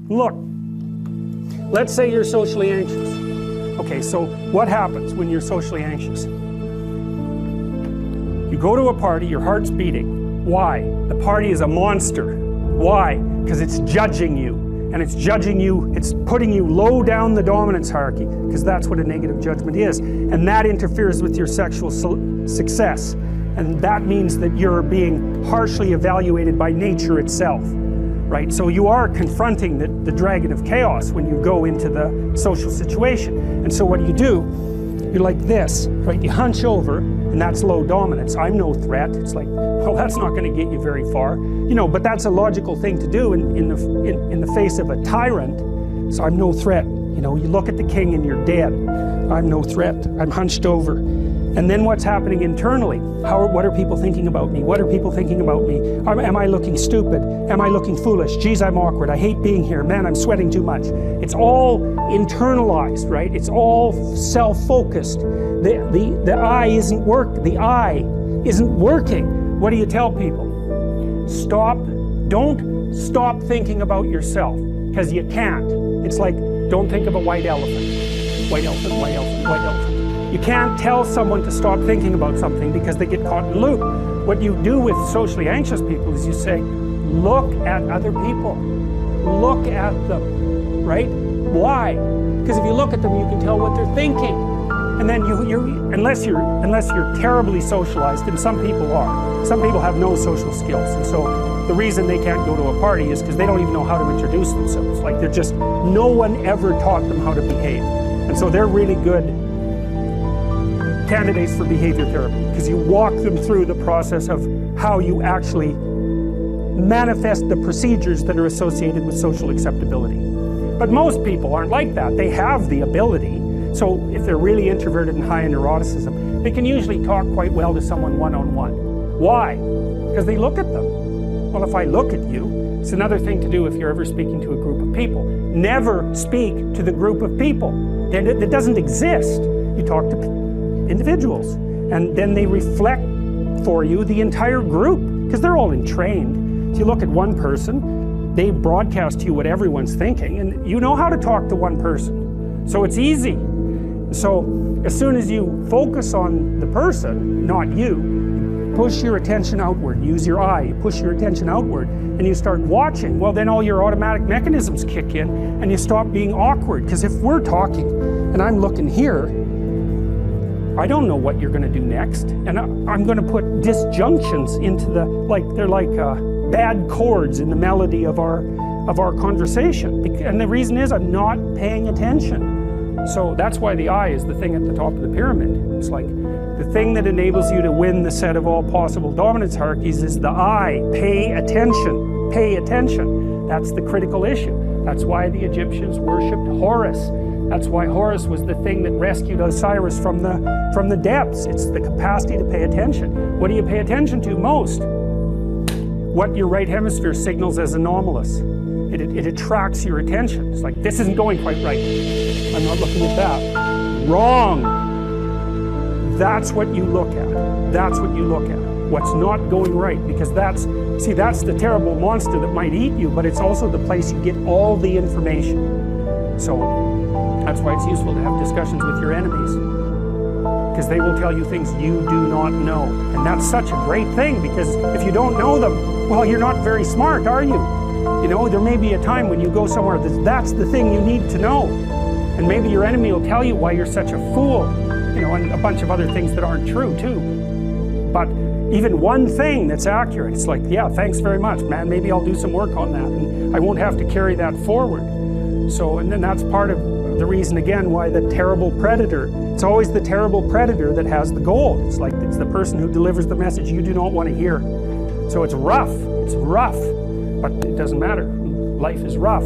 Look, let's say you're socially anxious. Okay, so what happens when you're socially anxious? You go to a party, your heart's beating. Why? The party is a monster. Why? Because it's judging you. And it's judging you, it's putting you low down the dominance hierarchy, because that's what a negative judgment is. And that interferes with your sexual success. And that means that you're being harshly evaluated by nature itself. Right? So you are confronting the dragon of chaos when you go into the social situation. And so what do? You're like this, right? You hunch over, and that's low dominance. I'm no threat. It's like, well, that's not going to get you very far. You know, but that's a logical thing to do in the face of a tyrant. So I'm no threat. You know, you look at the king and you're dead. I'm no threat. I'm hunched over. And then what's happening internally? What are people thinking about me? What are people thinking about me? Am I looking stupid? Am I looking foolish? Geez, I'm awkward. I hate being here. Man, I'm sweating too much. It's all internalized, right? It's all self-focused. The eye isn't working. What do you tell people? Don't stop thinking about yourself, because you can't. It's like, don't think of a white elephant. White elephant, white elephant, white elephant. You can't tell someone to stop thinking about something because they get caught in a loop. What you do with socially anxious people is you say, look at other people. Look at them, right? Why? Because if you look at them, you can tell what they're thinking. And then unless you're terribly socialized, and some people are. Some people have no social skills. And so the reason they can't go to a party is because they don't even know how to introduce themselves. Like no one ever taught them how to behave. And so they're really good candidates for behavior therapy, because you walk them through the process of how you actually manifest the procedures that are associated with social acceptability. But most people aren't like that. They have the ability. So if they're really introverted and high in neuroticism, they can usually talk quite well to someone one-on-one. Why? Because they look at them. Well, if I look at you, it's another thing to do if you're ever speaking to a group of people. Never speak to the group of people. That doesn't exist. You talk to individuals, and then they reflect for you the entire group, because they're all entrained. If you look at one person, they broadcast to you what everyone's thinking, and you know how to talk to one person. So it's easy. So as soon as you focus on the person, not you, push your attention outward, use your eye, you push your attention outward, and you start watching, well, then all your automatic mechanisms kick in, and you stop being awkward. Because if we're talking, and I'm looking here, I don't know what you're going to do next, and I'm going to put disjunctions into they're like bad chords in the melody of our conversation, and the reason is I'm not paying attention. So that's why the eye is the thing at the top of the pyramid. It's like the thing that enables you to win the set of all possible dominance hierarchies is the eye. Pay attention. Pay attention. That's the critical issue. That's why the Egyptians worshipped Horus. That's why Horus was the thing that rescued Osiris from the depths. It's the capacity to pay attention. What do you pay attention to most? What your right hemisphere signals as anomalous. It attracts your attention. It's like, this isn't going quite right. I'm not looking at that. Wrong. That's what you look at. That's what you look at. What's not going right, because that's the terrible monster that might eat you, but it's also the place you get all the information. So that's why it's useful to have discussions with your enemies, because they will tell you things you do not know. And that's such a great thing, because if you don't know them, well, you're not very smart, are you? You know, there may be a time when you go somewhere that's the thing you need to know. And maybe your enemy will tell you why you're such a fool, you know, and a bunch of other things that aren't true too. But even one thing that's accurate, it's like, yeah, thanks very much, man. Maybe I'll do some work on that, and I won't have to carry that forward. So, and then that's part of the reason, again, why the terrible predator, it's always the terrible predator that has the gold. It's like, it's the person who delivers the message you do not want to hear. So it's rough, but it doesn't matter. Life is rough.